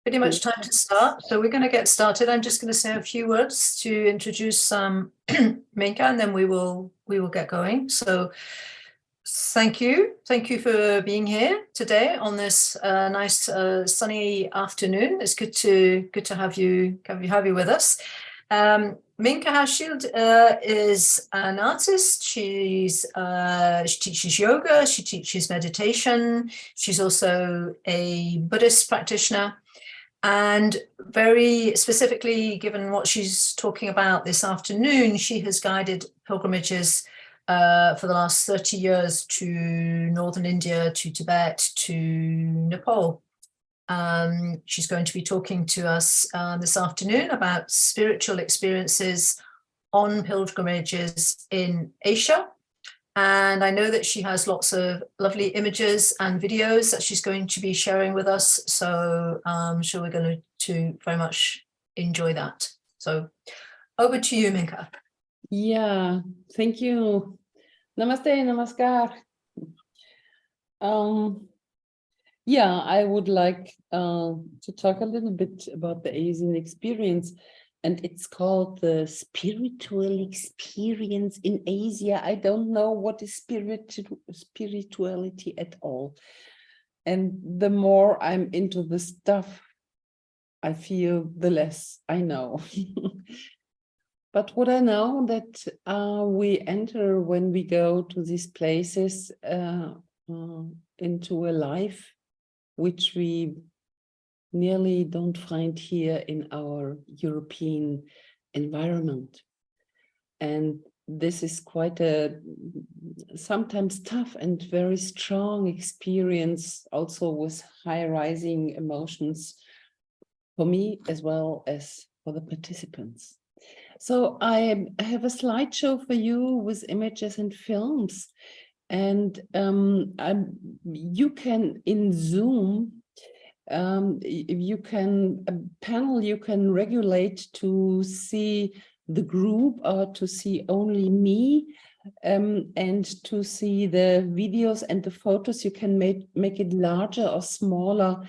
pretty much time to start. So we're going to get started. I'm just going to say a few words to introduce Minka, and then we will get going. So thank you for being here today on this nice sunny afternoon. It's good to have you with us. Minka Hauschild is an artist. She teaches yoga, she teaches meditation. She's also a Buddhist practitioner. And very specifically, given what she's talking about this afternoon, she has guided pilgrimages for the last 30 years to northern India, to Tibet, to Nepal. She's going to be talking to us this afternoon about spiritual experiences on pilgrimages in Asia. And I know that she has lots of lovely images and videos that she's going to be sharing with us. So I'm sure we're going to very much enjoy that. So over to you, Minka. Yeah, thank you. Namaste, namaskar. Yeah, I would like to talk a little bit about the Asian experience. And it's called the spiritual experience in Asia. I don't know what is spirituality at all. And the more I'm into the stuff, I feel the less I know. But what I know that we enter when we go to these places into a life which we nearly don't find here in our European environment. And this is quite a sometimes tough and very strong experience, also with high rising emotions for me as well as for the participants. So I have a slideshow for you with images and films, and you can in Zoom you can regulate to see the group or to see only me, and to see the videos and the photos. You can make it larger or smaller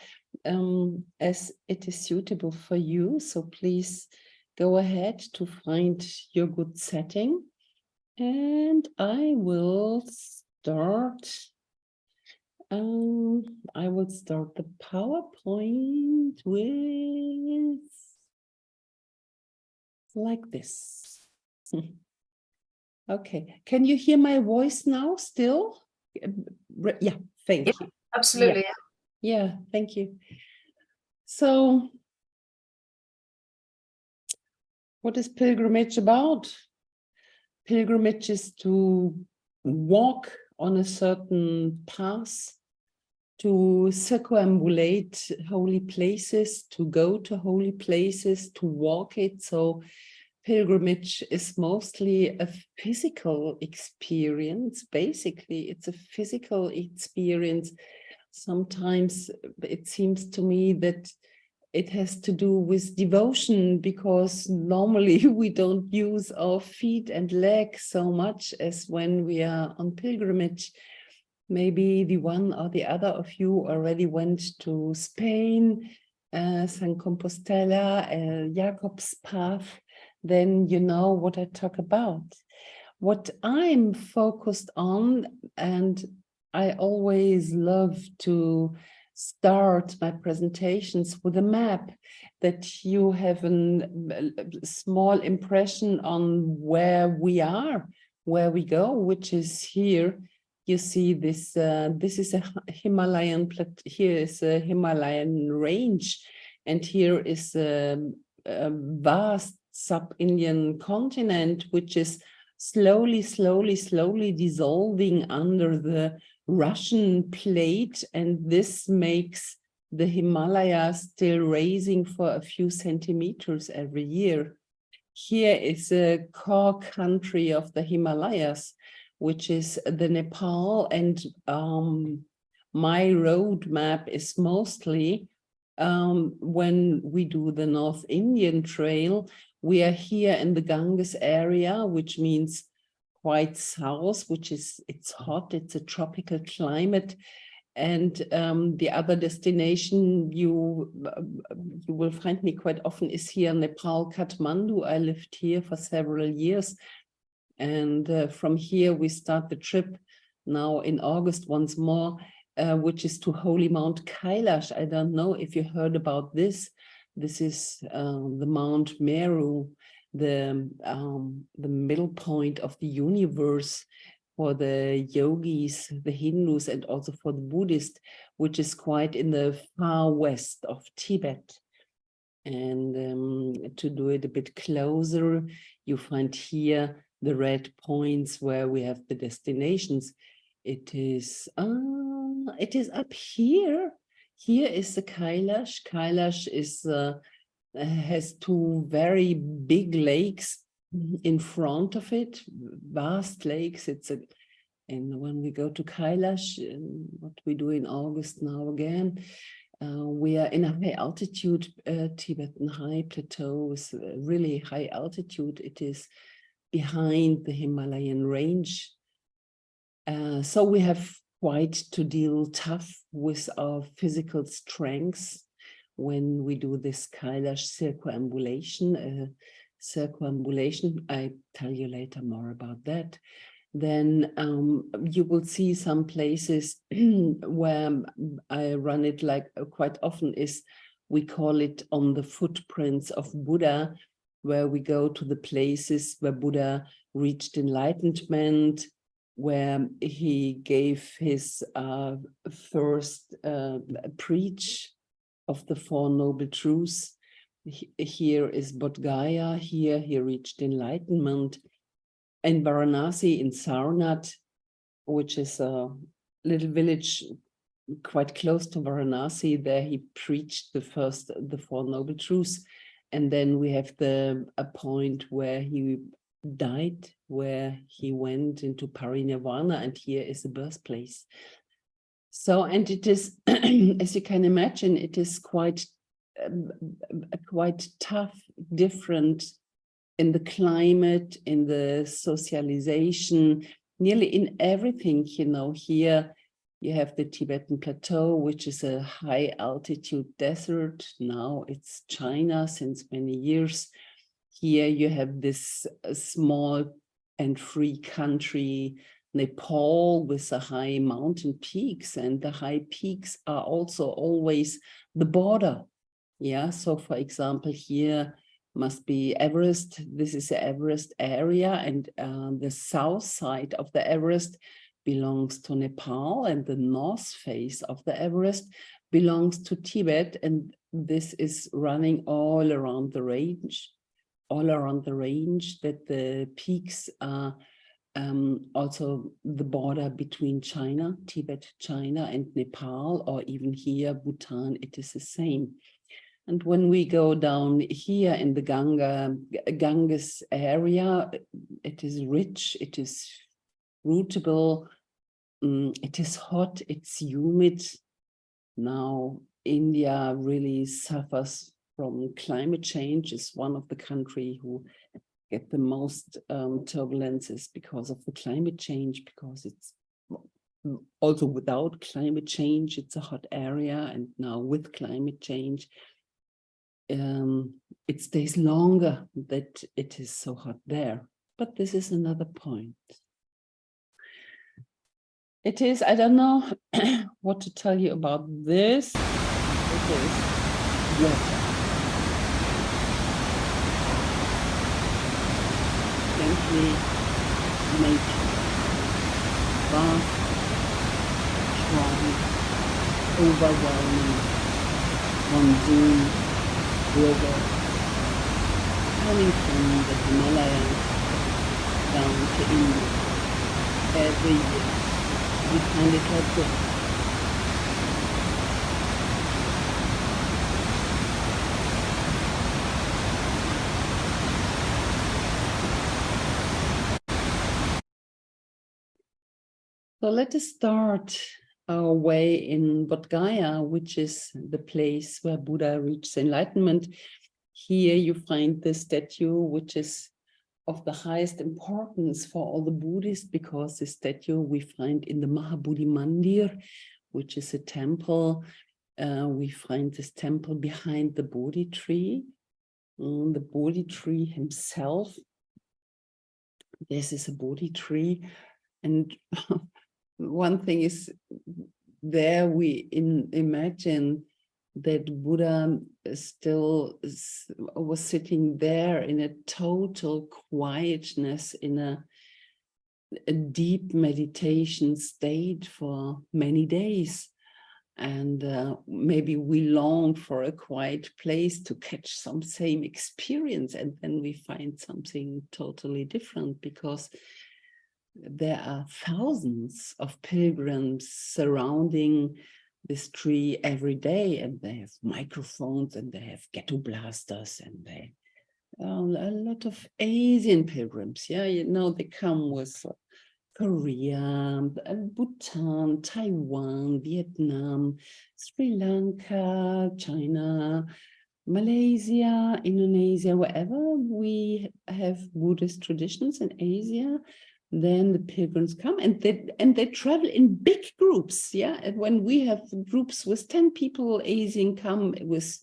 as it is suitable for you. So please go ahead to find your good setting, and I will start. I will start the PowerPoint with like this. Okay, can you hear my voice now still? Yeah, thank you. Absolutely. Yeah, thank you. So, what is pilgrimage about? Pilgrimage is to walk on a certain path, to circumambulate holy places, to go to holy places, to walk it. So pilgrimage is mostly a physical experience. Basically, it's a physical experience. Sometimes it seems to me that it has to do with devotion, because normally we don't use our feet and legs so much as when we are on pilgrimage. Maybe the one or the other of you already went to Spain, San Compostela, Jacob's Path, then you know what I talk about. What I'm focused on, and I always love to start my presentations with a map, that you have a small impression on where we are, where we go, which is here. You see this, this is a Himalayan, here is a Himalayan range, and here is a vast sub-Indian continent, which is slowly dissolving under the Russian plate, and this makes the Himalayas still rising for a few centimeters every year. Here is a core country of the Himalayas, which is the Nepal, and my road map is mostly when we do the North Indian Trail, we are here in the Ganges area, which means quite south, which is, it's hot, it's a tropical climate, And the other destination you will find me quite often is here in Nepal, Kathmandu. I lived here for several years. And from here, we start the trip now in August once more, which is to Holy Mount Kailash. I don't know if you heard about this. This is the Mount Meru, the middle point of the universe for the yogis, the Hindus, and also for the Buddhists, which is quite in the far west of Tibet. And to do it a bit closer, you find here the red points where we have the destinations. It is up here. Here is the Kailash. Kailash is has two very big lakes in front of it, vast lakes. And when we go to Kailash, what we do in August now again, we are in a high altitude, Tibetan high plateau with really high altitude. It is behind the Himalayan range. So we have quite to deal tough with our physical strengths when we do this Kailash circumambulation. I tell you later more about that. Then you will see some places where I run it like quite often is, we call it on the footprints of Buddha, where we go to the places where Buddha reached enlightenment, where he gave his first preach of the Four Noble Truths. Here is Bodh Gaya, here he reached enlightenment. In Varanasi, in Sarnath, which is a little village quite close to Varanasi, there he preached the Four Noble Truths. And then we have a point where he died, where he went into parinirvana, and here is the birthplace. So, and it is, as you can imagine, it is quite tough, different in the climate, in the socialization, nearly in everything. You know, here you have the Tibetan Plateau, which is a high altitude desert. Now it's China since many years. Here you have this small and free country, Nepal, with the high mountain peaks, and the high peaks are also always the border. Yeah, so for example, here must be Everest. This is the Everest area, and the south side of the Everest belongs to Nepal, and the north face of the Everest belongs to Tibet. And this is running all around the range, that the peaks are also the border between China, Tibet, China, and Nepal, or even here, Bhutan, it is the same. And when we go down here in the Ganges area, it is rich, it is rootable, it is hot, it's humid. Now, India really suffers from climate change. It's one of the countries who get the most turbulences because of the climate change, because it's also without climate change, it's a hot area, and now with climate change, it stays longer that it is so hot there. But this is another point. It is, I don't know what to tell you about this. It is water. Simply nature. Vast, strong, overwhelming, monsoon river coming from the Himalayas down to India. Every year we find it like this. So let us start our way in Bodh Gaya, which is the place where Buddha reached enlightenment. Here you find the statue, which is of the highest importance for all the Buddhists, because the statue we find in the Mahabodhi Mandir, which is a temple. We find this temple behind the Bodhi tree. The Bodhi tree himself. This is a Bodhi tree. And one thing is, there we imagine that Buddha still was sitting there in a total quietness, in a deep meditation state for many days. And maybe we long for a quiet place to catch some same experience, and then we find something totally different, because there are thousands of pilgrims surrounding this tree every day, and they have microphones and they have ghetto blasters, and they a lot of Asian pilgrims. Yeah, you know, they come with Korea, Bhutan, Taiwan, Vietnam, Sri Lanka, China, Malaysia, Indonesia, wherever we have Buddhist traditions in Asia, then the pilgrims come, and they travel in big groups. Yeah, and when we have groups with 10 people, Asian come with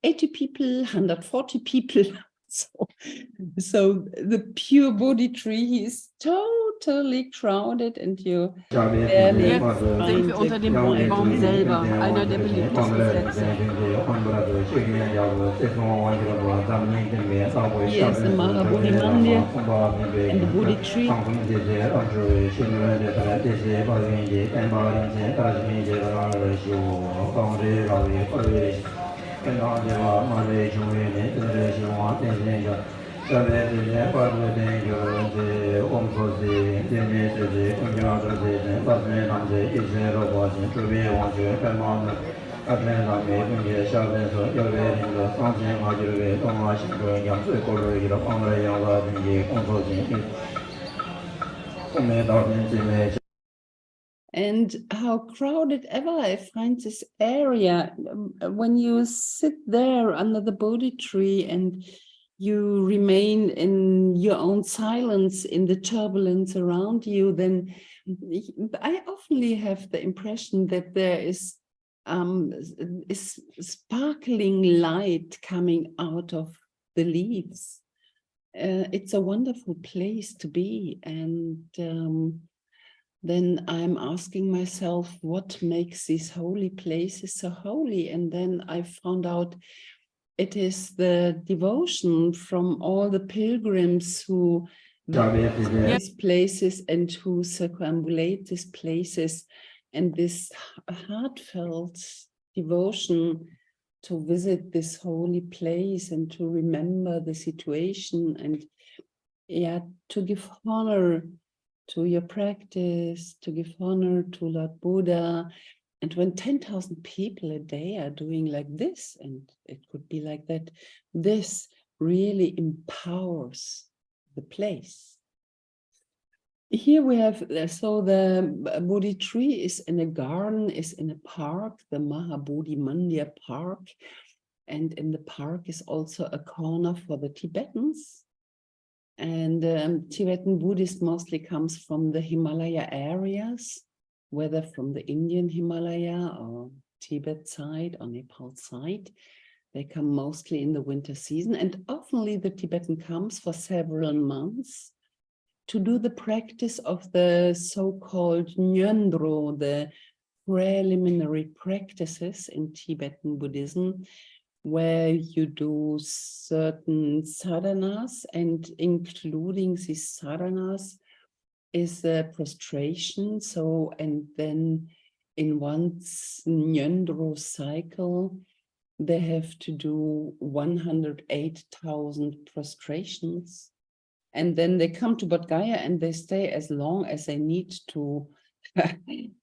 80 people, 140 people. So the pure Bodhi tree is totally crowded, and you barely Jetzt find sind wir unter dem Baum selber, einer der beliebtesten Plätze. Here is the Mahabodhi Mandir and the Bodhi tree. And how crowded ever I find this area. When you sit there under the Bodhi tree and you remain in your own silence, in the turbulence around you, then I often have the impression that there is sparkling light coming out of the leaves. It's a wonderful place to be. And then I'm asking myself, what makes these holy places so holy? And then I found out it is the devotion from all the pilgrims who visit these places and who circumambulate these places, and this heartfelt devotion to visit this holy place and to remember the situation, and to give honor to your practice, to give honor to Lord Buddha. And when 10,000 people a day are doing like this, and it could be like that, this really empowers the place. Here we have, so the Bodhi tree is in a garden, is in a park, the Mahabodhi Mandir Park. And in the park is also a corner for the Tibetans. And Tibetan Buddhist mostly comes from the Himalaya areas, whether from the Indian Himalaya or Tibet side or Nepal side. They come mostly in the winter season, and often the Tibetan comes for several months to do the practice of the so-called Nyöndro, the preliminary practices in Tibetan Buddhism, where you do certain sadhanas, and including these sadhanas is a prostration. So, and then in one Nyöndro cycle, they have to do 108,000 prostrations. And then they come to Bodh Gaya and they stay as long as they need to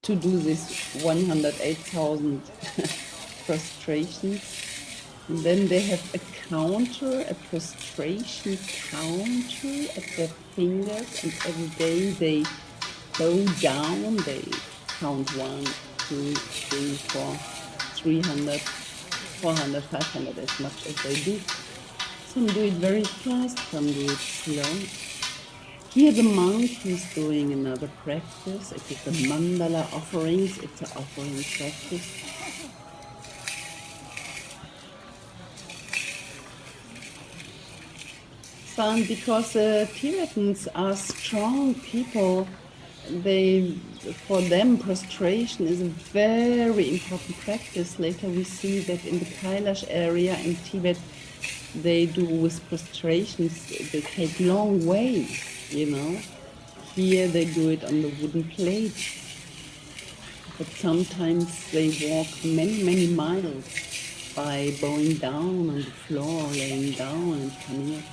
do this 108,000 prostrations. And then they have a counter, a prostration counter at their fingers, and every day they go down, they count 1, 2, 3, 4, 300, 400, 500, as much as they do. Some do it very fast, some do it slow. Here the monk is doing another practice. It is the mandala offerings. It's an offering practice. Fun because the Tibetans are strong people. For them, prostration is a very important practice. Later we see that in the Kailash area in Tibet, they do with prostrations, they take long ways, you know. Here they do it on the wooden plate. But sometimes they walk many, many miles by bowing down on the floor, laying down and coming up.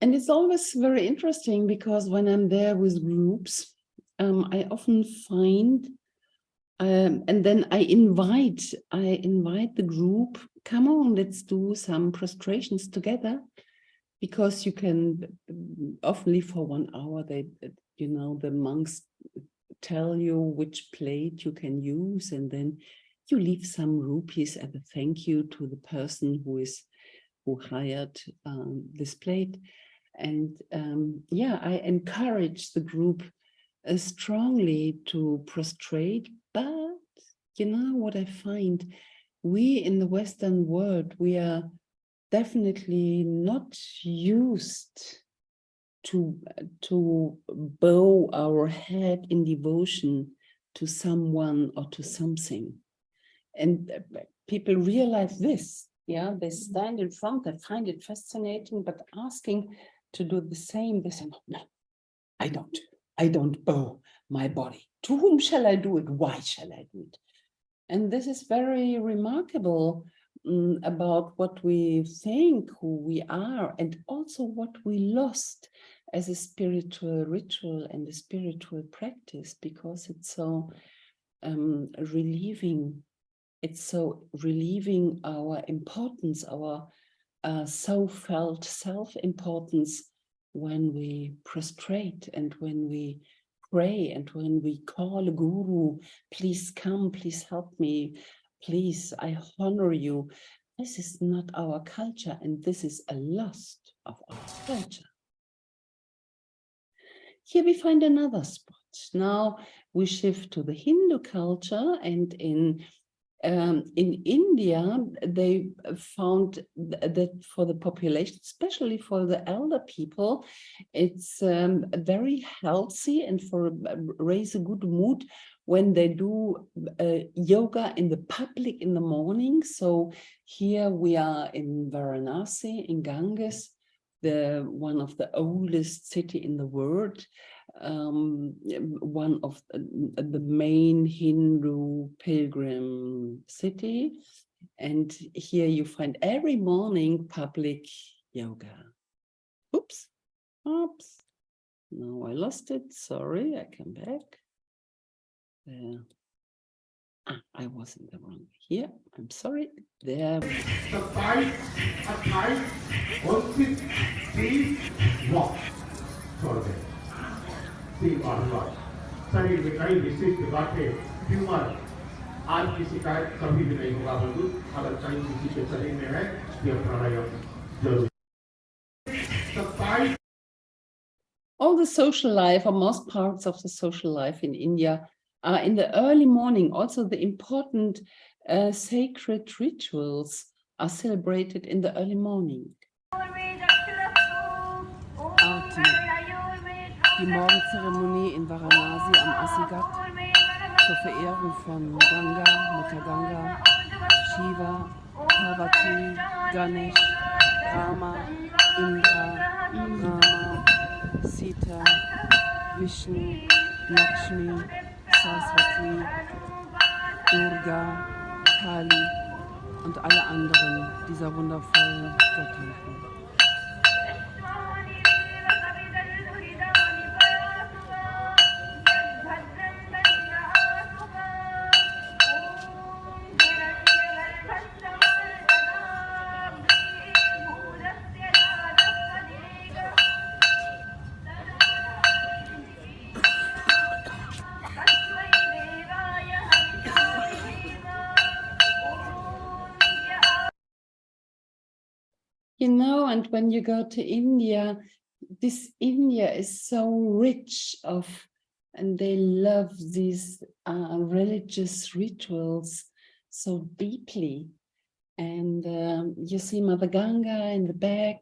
And it's always very interesting because when I'm there with groups, I often find, and then I invite the group, come on, let's do some prostrations together, because you can often for 1 hour, you know, the monks tell you which plate you can use, and then you leave some rupees as a thank you to the person who hired this plate. And yeah, I encourage the group strongly to prostrate, but you know what I find? We in the Western world, we are definitely not used to bow our head in devotion to someone or to something. And people realize this, yeah, they stand in front, they find it fascinating, but asking to do the same, they say, no, I don't bow my body. To whom shall I do it? Why shall I do it? And this is very remarkable about what we think, who we are, and also what we lost as a spiritual ritual and a spiritual practice, because it's so relieving. It's so relieving our importance, our so-felt self-importance when we prostrate and when we pray and when we call a guru, please come, please help me, please, I honor you. This is not our culture, and this is a loss of our culture. Here we find another spot. Now we shift to the Hindu culture, and in India, they found that for the population, especially for the elder people, it's very healthy and raise a good mood when they do yoga in the public in the morning. So here we are in Varanasi, in Ganges, one of the oldest city in the world. One of the main Hindu pilgrim city, and here you find every morning public yoga. Oops, no, I lost it, sorry, I come back. I was in the wrong here, I'm sorry, there. शरीर में कई विशिष्ट बातें tumour आज की शिकायत कभी भी नहीं होगा बंधु, अगर कहीं किसी के शरीर में है यह प्राणायाम जरूर। All the social life, or most parts of the social life in India, are in the early morning. Also the important sacred rituals are celebrated in the early morning. Die Morgenzeremonie in Varanasi am Assi-Ghat zur Verehrung von Ganga, Mutter Ganga, Shiva, Parvati, Ganesh, Rama, Indra, Rama, Sita, Vishnu, Lakshmi, Saraswati, Durga, Kali und alle anderen dieser wundervollen Göttinnen. and when you go to India, this India is so rich of, and they love these religious rituals so deeply. And you see Mother Ganga in the back,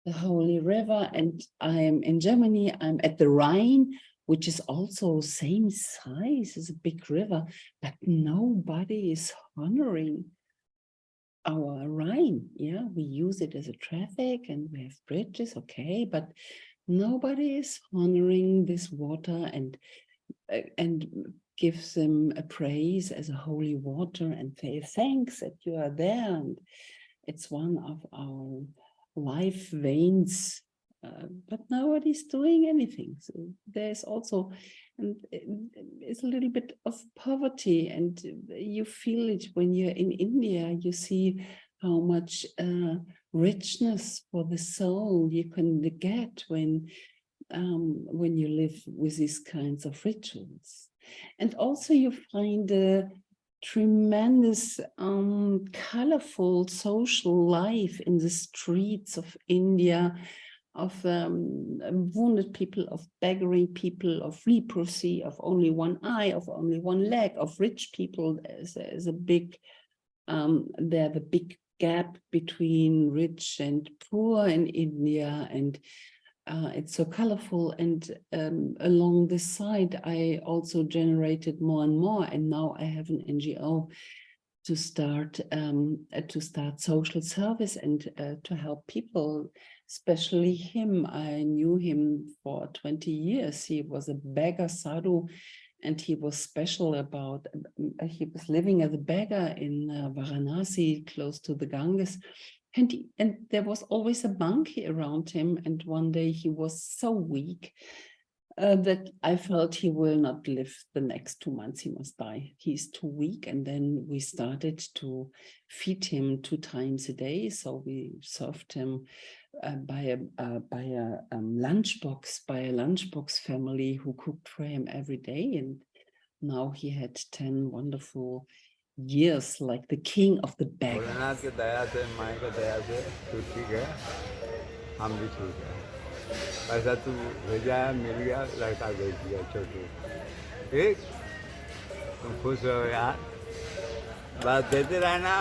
the holy river, and I'm in Germany, I'm at the Rhine, which is also same size as a big river, but nobody is honoring our Rhine. Yeah, we use it as a traffic and we have bridges, okay, but nobody is honoring this water and gives them a praise as a holy water and say thanks that you are there. And it's one of our life veins, but nobody's doing anything. So there's also, and it's a little bit of poverty, and you feel it when you're in India. You see how much richness for the soul you can get when you live with these kinds of rituals. And also you find a tremendous colorful social life in the streets of India, of wounded people, of beggary people, of leprosy, of only one eye, of only one leg, of rich people. There's a big, there's a big gap between rich and poor in India, and it's so colorful. And along this side, I also generated more and more, and now I have an NGO to start social service and to help people, especially him. I knew him for 20 years. He was a beggar sadhu, and he was special about, he was living as a beggar in Varanasi, close to the Ganges. And there was always a monkey around him. And one day he was so weak that I felt he will not live the next 2 months. He must die. He's too weak. And then we started to feed him 2 times a day. So we served him by a lunchbox family who cooked for him every day. And now he had 10 wonderful years like the king of the beggars. Bholenath की दया से, माँ की दया से तू ठीक है, हम भी ठीक है। पैसा तू भेजा है, मिल गया, लड़का भेज दिया छोटू, ठीक, तुम खुश रहो यार, बस देते रहना,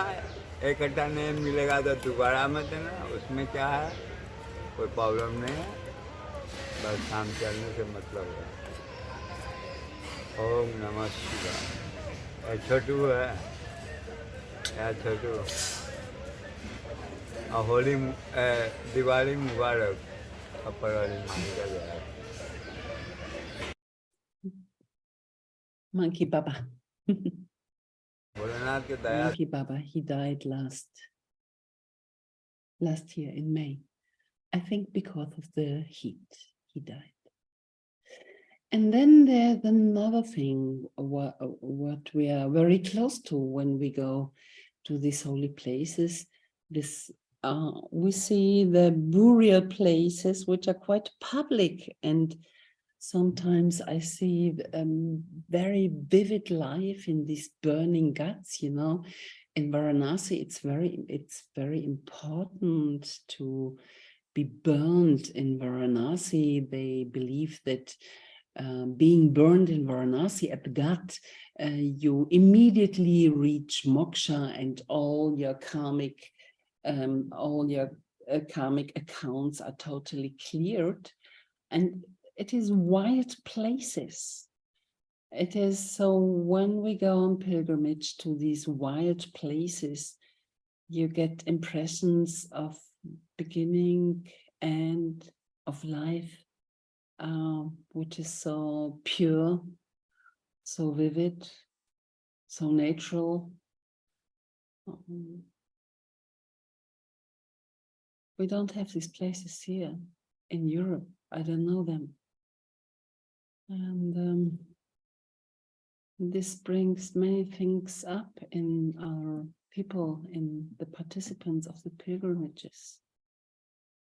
इकट्ठा नहीं मिलेगा तो दोबारा मत देना, उसमें क्या है, कोई प्रॉब्लम नहीं है, बस काम चलने से मतलब है। ओम नमः शिवाय। छोटू है यार, छोटू, और होली दिवाली मुबारक, अपर वाली मानी का जय। Monkey Baba. भोलेनाथ के दया। Monkey Baba, he died last year in May. I think because of the heat, he died. And then there's another thing, what we are very close to when we go to these holy places. This we see the burial places, which are quite public, and sometimes I see very vivid life in these burning guts. You know, in Varanasi, it's very important to be burned in Varanasi. They believe that being burned in Varanasi at the gut, you immediately reach moksha, and all your karmic accounts are totally cleared. And it is wild places. It is so when we go on pilgrimage to these wild places, you get impressions of beginning and of life, which is so pure, so vivid, so natural. We don't have these places here in Europe. I don't know them. And this brings many things up in our people, in the participants of the pilgrimages.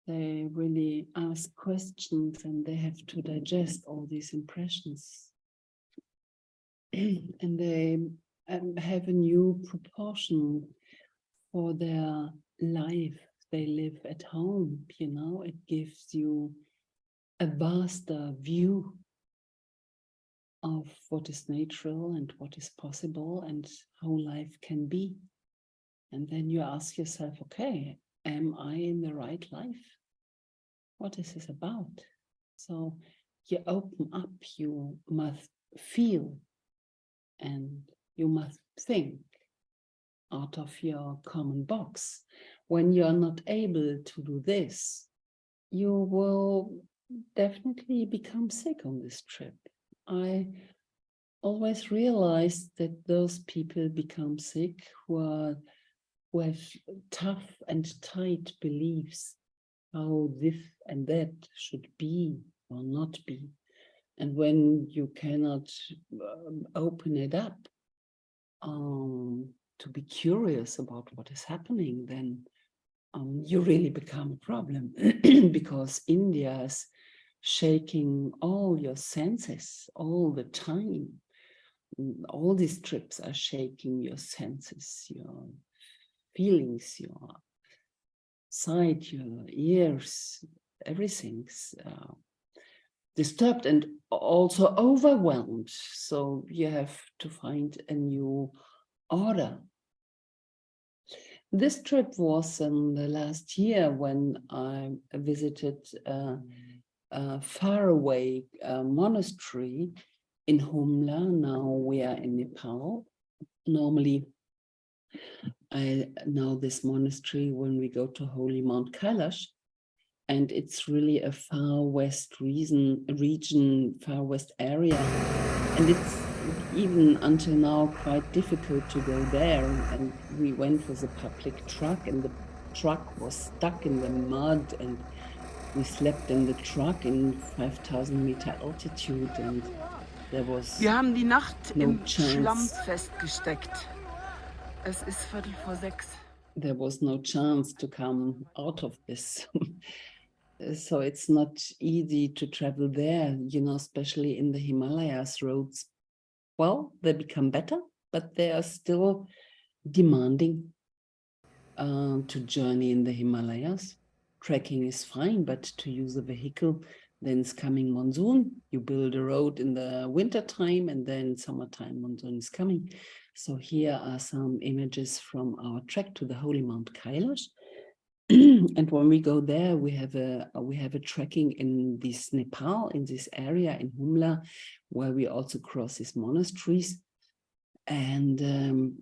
They really ask questions and they have to digest all these impressions. And they have a new proportion for their life they live at home, you know, it gives you a vaster view of what is natural and what is possible and how life can be. And then you ask yourself, okay, am I in the right life? What is this about? So you open up, you must feel, and you must think out of your common box. When you're not able to do this, you will definitely become sick on this trip. I always realized that those people become sick who have tough and tight beliefs how this and that should be or not be. And when you cannot open it up to be curious about what is happening, then you really become a problem because India is shaking all your senses all the time. All these trips are shaking your senses, your feelings, your sight, your ears, everything's disturbed and also overwhelmed. So you have to find a new order. This trip was in the last year when I visited a faraway monastery in Humla. Now we are in Nepal. Normally, I know this monastery when we go to Holy Mount Kailash, and it's really a far west region, far west area, and it's even until now quite difficult to go there. And we went with a public truck, and the truck was stuck in the mud, and we slept in the truck in 5,000 meter altitude, and there was Wir haben die Nacht no im chance. Schlamm festgesteckt. Es ist 5:45. There was no chance to come out of this. So it's not easy to travel there, you know, especially in the Himalayas. Roads, well, they become better, but they are still demanding to journey in the Himalayas. Trekking is fine, but to use a vehicle, then it's coming monsoon. You build a road in the winter time, and then summertime monsoon is coming. So here are some images from our trek to the Holy Mount Kailash. And when we go there, we have a trekking in this Nepal, in this area in Humla, where we also cross these monasteries. And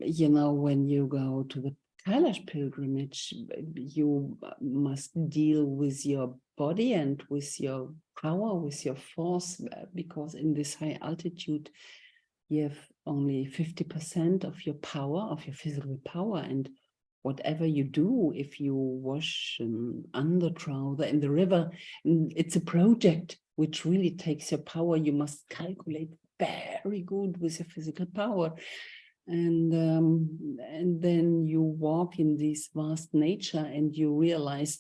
you know, when you go to the Kailash pilgrimage, you must deal with your body and with your power, with your force, because in this high altitude, you have only 50% of your power, of your physical power. And whatever you do, if you wash undertrouser in the river, it's a project which really takes your power. You must calculate very good with your physical power. And then you walk in this vast nature and you realize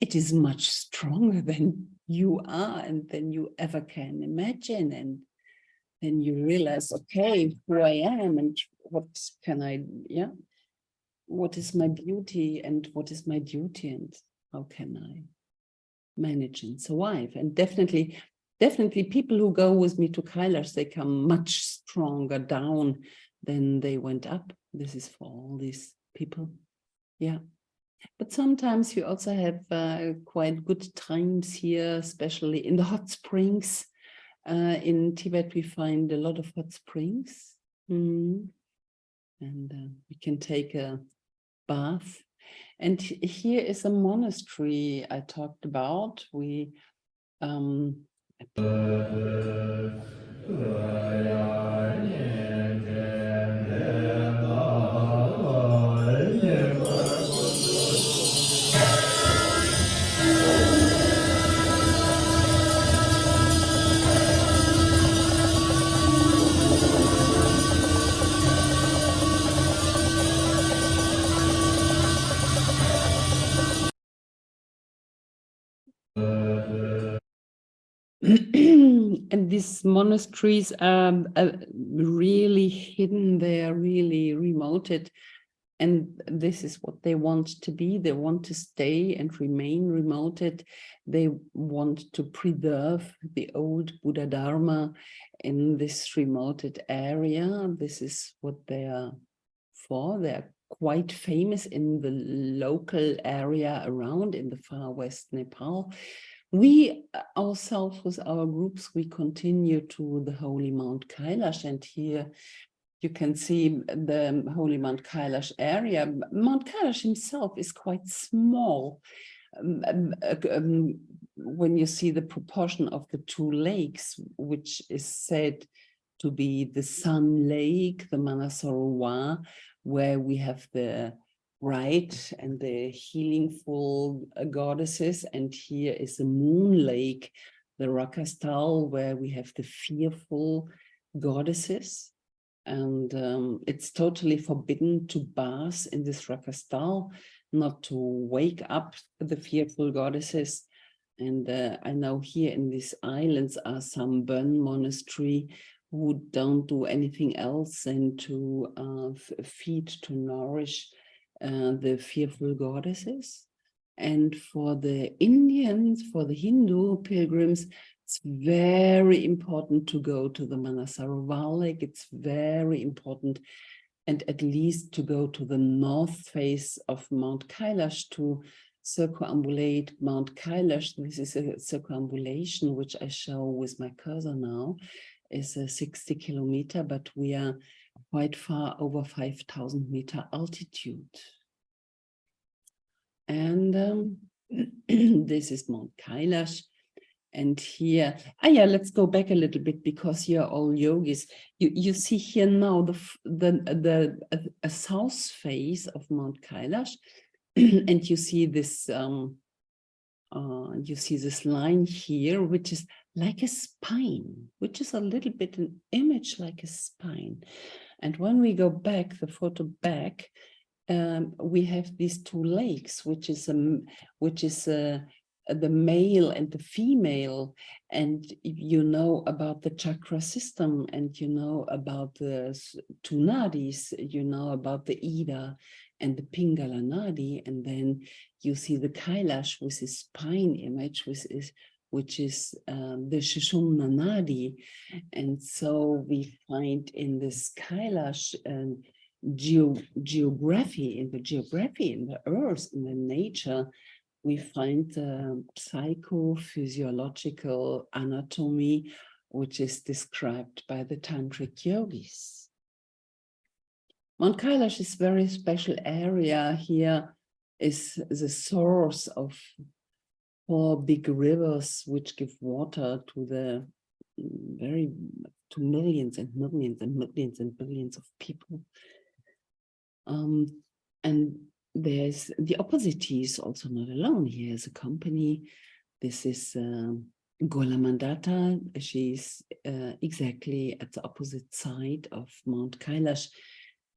it is much stronger than you are and than you ever can imagine. And then you realize, okay, who I am and what can I, what is my beauty and what is my duty and how can I manage and survive? And definitely people who go with me to Kailash, they come much stronger down than they went up. This is for all these people. Yeah. But sometimes you also have quite good times here, especially in the hot springs. In Tibet, we find a lot of hot springs. And we can take a bath. And here is a monastery I talked about. We and these monasteries are really hidden, they are really remoted. And this is what they want to be. They want to stay and remain remoted. They want to preserve the old Buddha Dharma in this remoted area. This is what they are for. They are quite famous in the local area around in the far west Nepal. We ourselves, with our groups, we continue to the holy Mount Kailash, and here you can see the holy Mount Kailash area. Mount Kailash himself is quite small. When you see the proportion of the two lakes, which is said to be the Sun Lake, the Manasarovar, where we have the bright and the healingful goddesses, and here is the Moon Lake, the Rakastal, where we have the fearful goddesses. And it's totally forbidden to bath in this Rakastal, not to wake up the fearful goddesses. And I know here in these islands are some Burn monastery who don't do anything else than to feed, to nourish the fearful goddesses. And for the Indians, for the Hindu pilgrims, it's very important to go to the Manasarovar Lake. It's very important, and at least to go to the north face of Mount Kailash to circumambulate Mount Kailash. This is a circumambulation which I show with my cursor now. Is a 60 kilometer, but we are quite far over 5,000 meter altitude. And this is Mount Kailash. And here, let's go back a little bit, because you're all yogis. You see here now the south face of Mount Kailash, and you see this line here, which is like a spine, which is a little bit an image like a spine. And when we go back, the photo back, we have these two lakes, which is the male and the female, and you know about the chakra system, and you know about the two nadis, you know about the Ida and the Pingala Nadi, and then you see the Kailash with his spine image, which is the Sushumna Nadi. And so we find in this Kailash geography, in the earth, in the nature, we find the psychophysiological anatomy, which is described by the tantric yogis. Mount Kailash is a very special area. Here is the source of 4 big rivers which give water to millions and millions and millions and billions of people. And there's the opposite is also not alone. Here is a company. This is Golamandata. She's exactly at the opposite side of Mount Kailash.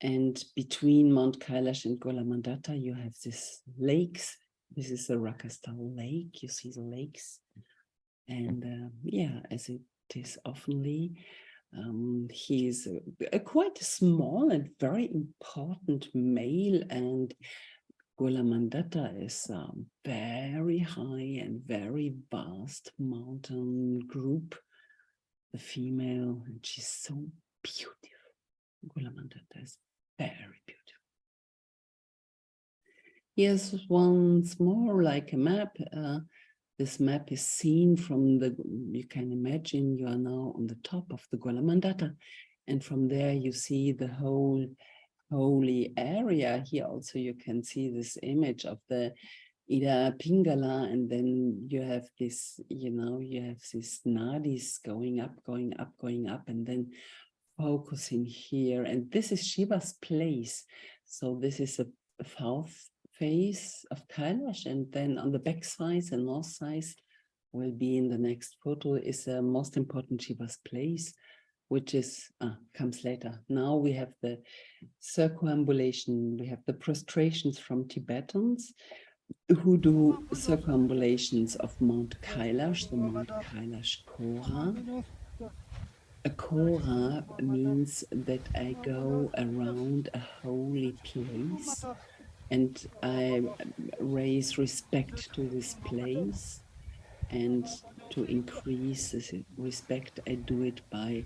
And between Mount Kailash and Golamandata, you have these lakes. This is the Rakastal Lake. You see the lakes. And as it is oftenly, he is quite a small and very important male, and Golamandata is a very high and very vast mountain group, the female, and she's so beautiful. Golamandata is very beautiful. Here's once more like a map. This map is seen from you can imagine you are now on the top of the Golamandata, and from there you see the whole holy area. Here also you can see this image of the Ida Pingala, and then you have this, you have these nadis going up, and then focusing here. And this is Shiva's place. So this is a south face of Kailash, and then on the back side and north side will be in the next photo is the most important Shiva's place, which is comes later. Now we have the circumambulation, we have the prostrations from Tibetans who do circumambulations of Mount Kailash, the Mount Kailash Kora. A kora means that I go around a holy place and I raise respect to this place. And to increase this respect, I do it by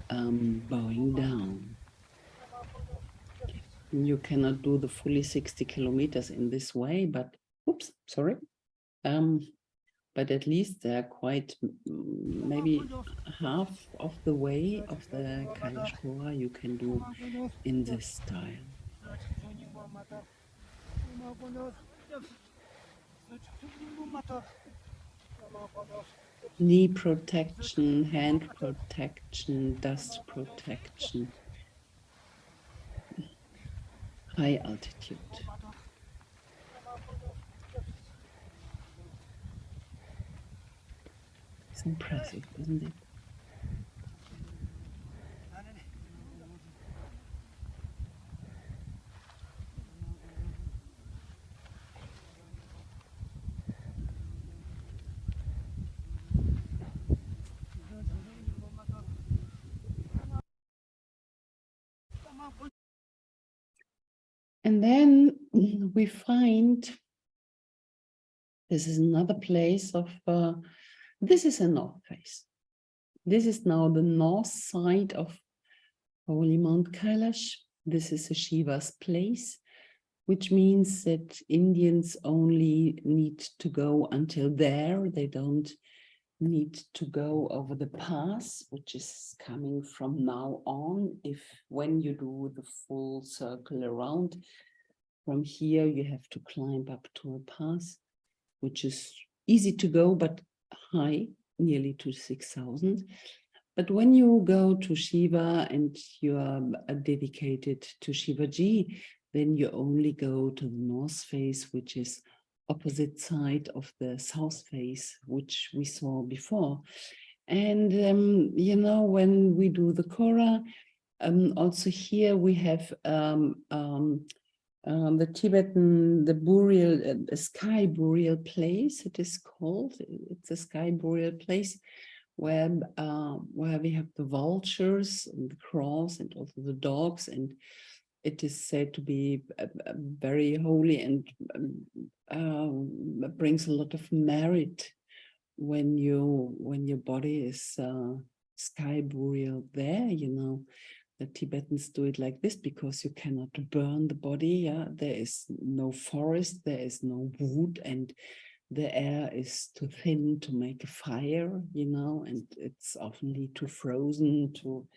bowing down. You cannot do the fully 60 kilometers in this way, but oops, sorry. But at least they're quite maybe half of the way of the Kailash Kora you can do in this style. Knee protection, hand protection, dust protection, high altitude. It's impressive, isn't it? And then we find this is another place of, this is a north face. This is now the north side of Holy Mount Kailash. This is a Shiva's place, which means that Indians only need to go until there. They don't need to go over the pass, which is coming from now on. When you do the full circle around, from here you have to climb up to a pass, which is easy to go, but high, nearly to 6,000. But when you go to Shiva and you are dedicated to Shivaji, then you only go to the north face, which is opposite side of the south face, which we saw before. And, you know, when we do the Kora, also here we have the Tibetan, the burial, sky burial place, it is called. It's a sky burial place where we have the vultures and the crows and also the dogs, and it is said to be very holy and brings a lot of merit when your body is sky burial there. You know, the Tibetans do it like this because you cannot burn the body. Yeah, there is no forest, there is no wood, and the air is too thin to make a fire, you know, and it's often too frozen to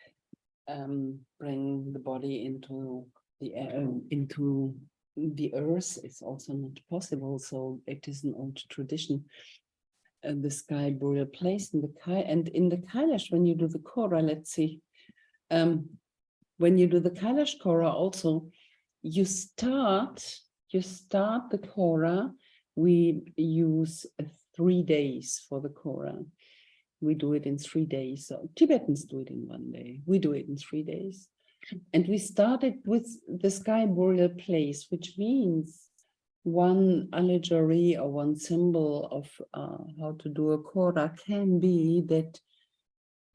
bring the body into the air, into the earth. It's also not possible. So it is an old tradition. The sky burial place in the and in the Kailash, when you do the Kora, let's see, when you do the Kailash Kora, also you start the Kora. We use 3 days for the Kora. We do it in 3 days. So Tibetans do it in 1 day. We do it in 3 days. And we started with the sky burial place, which means one allegory or one symbol of how to do a Kora can be that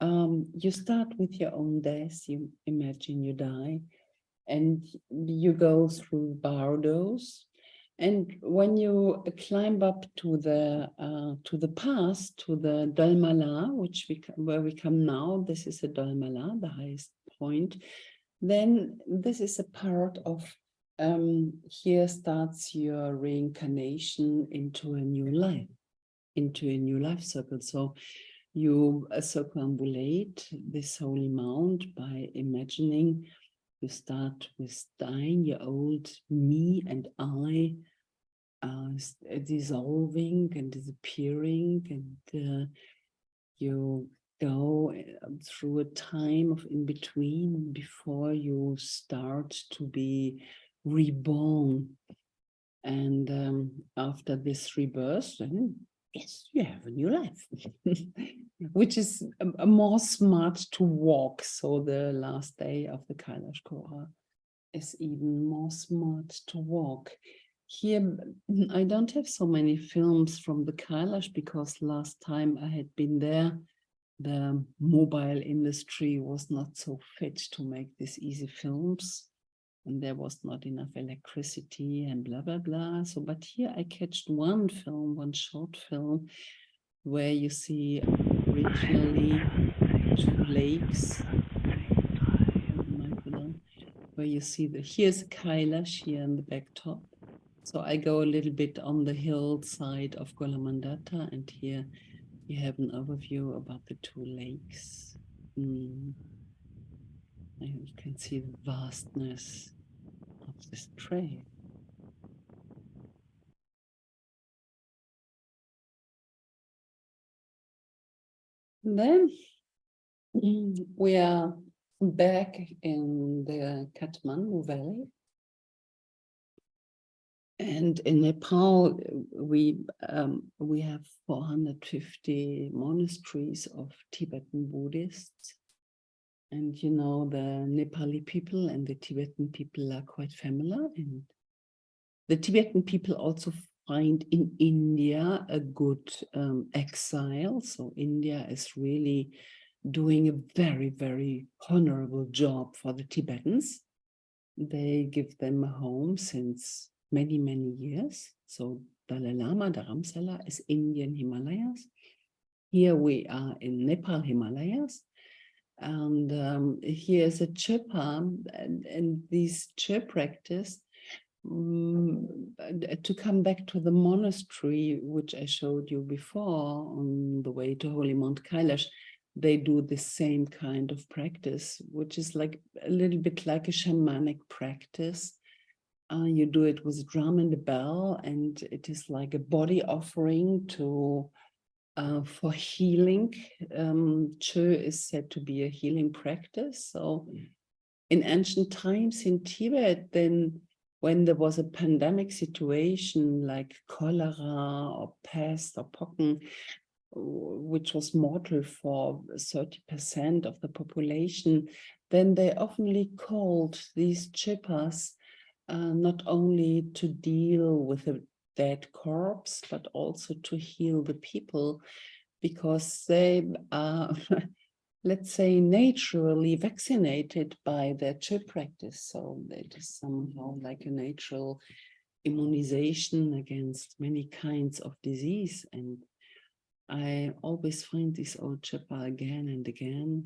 you start with your own death. You imagine you die and you go through bardos. And when you climb up to the pass, to the Dalmala, where we come now, this is a Dalmala, the highest point, then this is a part of, here starts your reincarnation into a new life circle. So you circumambulate this holy mount by imagining. You start with dying, your old me and I dissolving and disappearing, and you go through a time of in between before you start to be reborn. And after this rebirth, then yes, you have a new life, which is a more smart to walk. So the last day of the Kailash Kora is even more smart to walk. Here, I don't have so many films from the Kailash because last time I had been there, the mobile industry was not so fit to make these easy films, and there was not enough electricity and blah, blah, blah. So, but here I catched one film, one short film, where you see originally 2 lakes, where you see here's Kailash here in the back-top. So I go a little bit on the hillside of Golamandata, and here you have an overview about the 2 lakes. And you can see the vastness of this trail. And then we are back in the Kathmandu Valley. And in Nepal, we have 450 monasteries of Tibetan Buddhists. And you know, the Nepali people and the Tibetan people are quite familiar. And the Tibetan people also find in India a good exile. So India is really doing a very, very honorable job for the Tibetans. They give them a home since many, many years. So Dalai Lama, Dharamsala is Indian Himalayas. Here we are in Nepal Himalayas. And here's a Chöpa, and these Chö practice, to come back to the monastery, which I showed you before on the way to Holy Mount Kailash, they do the same kind of practice, which is like a little bit like a shamanic practice. You do it with a drum and a bell, and it is like a body offering to for healing. Chö is said to be a healing practice. So in ancient times in Tibet, then when there was a pandemic situation like cholera or pest or pocken, which was mortal for 30% of the population, then they oftenly called these Chöpas not only to deal with a dead corpse, but also to heal the people, because they are, let's say, naturally vaccinated by their Chö practice. So it is somehow like a natural immunization against many kinds of disease. And I always find this old Chöpa again and again.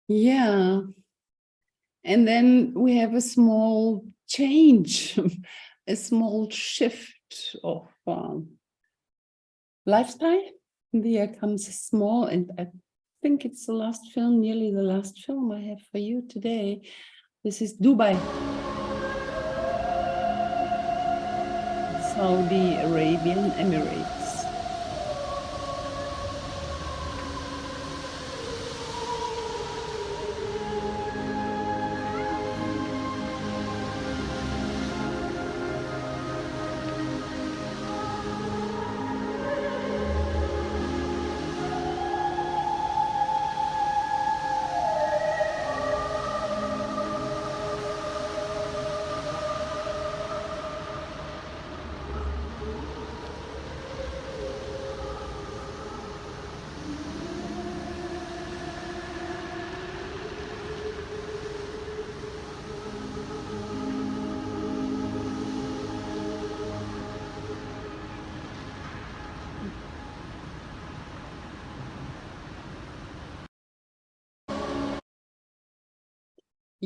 Yeah. And then we have a small change, a small shift of lifestyle. There comes a small, and I think it's the last film, nearly the last film I have for you today. This is Dubai, Saudi Arabian Emirates.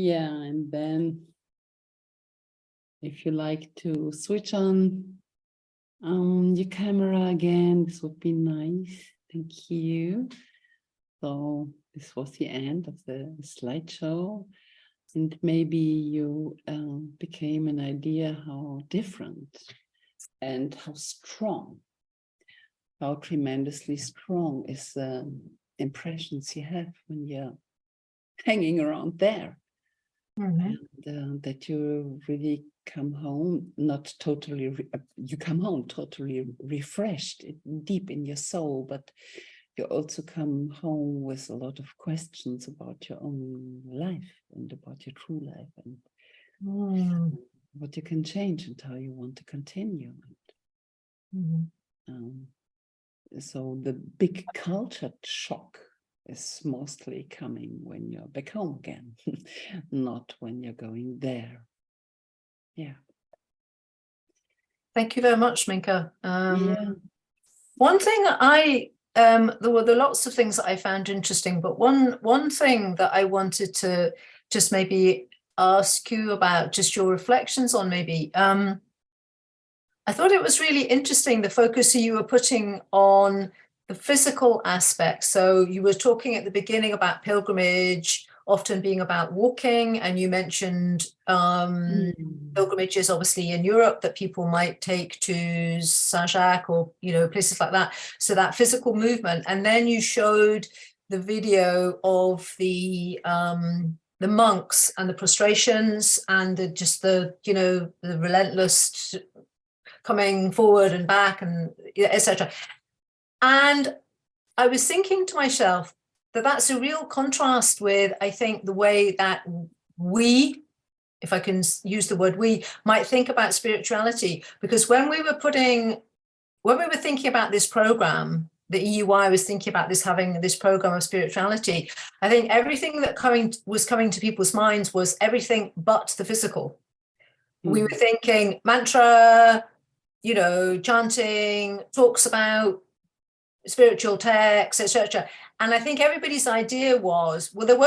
Yeah, and then if you like to switch on your camera again, this would be nice. Thank you. So this was the end of the slideshow, and maybe you became an idea how different and how strong, how tremendously strong is the impressions you have when you're hanging around there. And that you really come home, not totally, you come home totally refreshed, deep in your soul, but you also come home with a lot of questions about your own life and about your true life and what you can change and how you want to continue. So the big culture shock is mostly coming when you're back home again, not when you're going there. Yeah. Thank you very much, Minka. Yeah. One thing there were lots of things that I found interesting, but one thing that I wanted to just maybe ask you about, just your reflections on maybe. I thought it was really interesting, the focus you were putting on the physical aspect. So you were talking at the beginning about pilgrimage often being about walking, and you mentioned pilgrimages obviously in Europe that people might take to Saint-Jacques or, you know, places like that. So that physical movement. And then you showed the video of the monks and the prostrations and the relentless coming forward and back and etc. And I was thinking to myself that that's a real contrast with, I think, the way that we, if I can use the word we, might think about spirituality. Because when we were thinking about this program, the EUI was thinking about having this program of spirituality, I think everything that was coming to people's minds was everything but the physical. We were thinking mantra, chanting, talks about spiritual texts, etc. And I think everybody's idea was, well, there's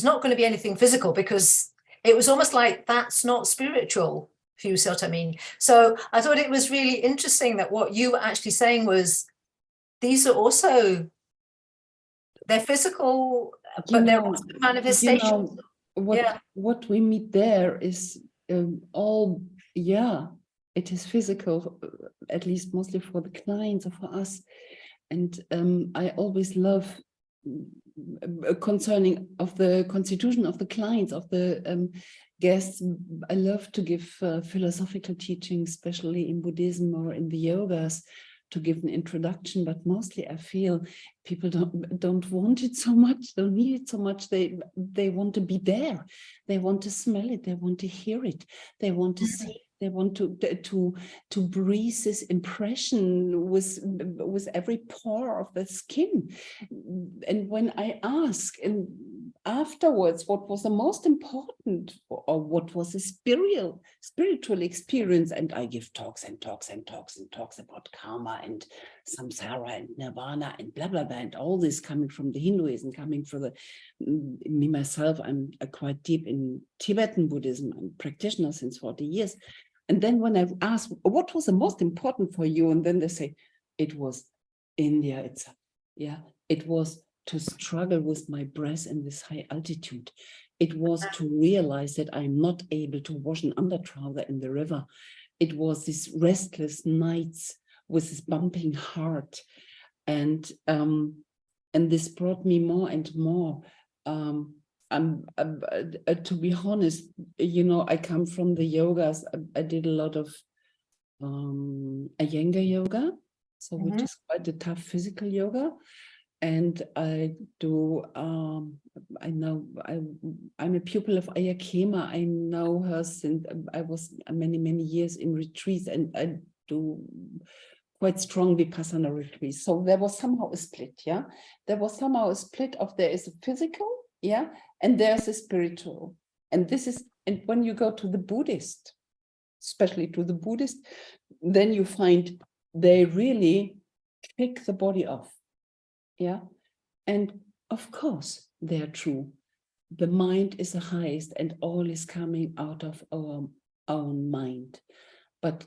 not going to be anything physical, because it was almost like that's not spiritual, if you see what I mean. So I thought it was really interesting that what you were actually saying was, these are also, they're physical, but they're also manifestations. What we meet there is all, it is physical, at least mostly for the clients or for us. And I always love concerning of the constitution of the clients, of the guests. I love to give philosophical teaching, especially in Buddhism or in the yogas, to give an introduction, but mostly I feel people don't want it so much, don't need it so much. They want to be there. They want to smell it. They want to hear it. They want to see it. They want to breathe this impression with every pore of the skin. And when I ask, and afterwards, what was the most important, or what was a spiritual experience? And I give talks and talks and talks and talks about karma and samsara and nirvana and blah blah blah, and all this coming from the Hinduism, coming from the me myself. I'm quite deep in Tibetan Buddhism. I'm a practitioner since 40 years. And then when I ask what was the most important for you, and then they say it was India itself. Yeah, it was to struggle with my breath in this high altitude. It was to realize that I'm not able to wash an undertrouser in the river. It was these restless nights with this bumping heart. And this brought me more and more. To be honest, you know, I come from the yogas. I did a lot of Iyengar yoga, so which is quite a tough physical yoga. And I do, I'm a pupil of Ayakema. I know her since I was many, many years in retreats, and I do quite strong Vipassana retreats. So there was somehow a split, yeah? There was somehow a split of there is a physical, yeah? And there's a spiritual. And this is, and when you go to the Buddhist, especially to the Buddhist, then you find they really kick the body off. Yeah, and of course they are true. The mind is the highest, and all is coming out of our own mind. But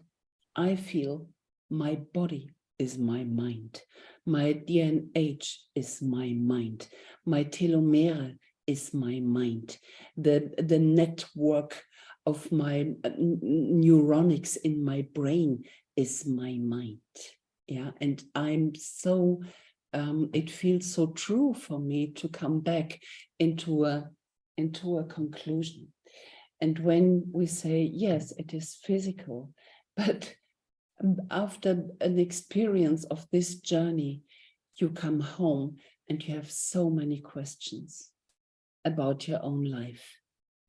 I feel my body is my mind. My DNA is my mind. My telomere is my mind. The network of my neuronics in my brain is my mind. Yeah, and I'm so. It feels so true for me to come back into a conclusion. And when we say, yes, it is physical, but after an experience of this journey, you come home and you have so many questions about your own life.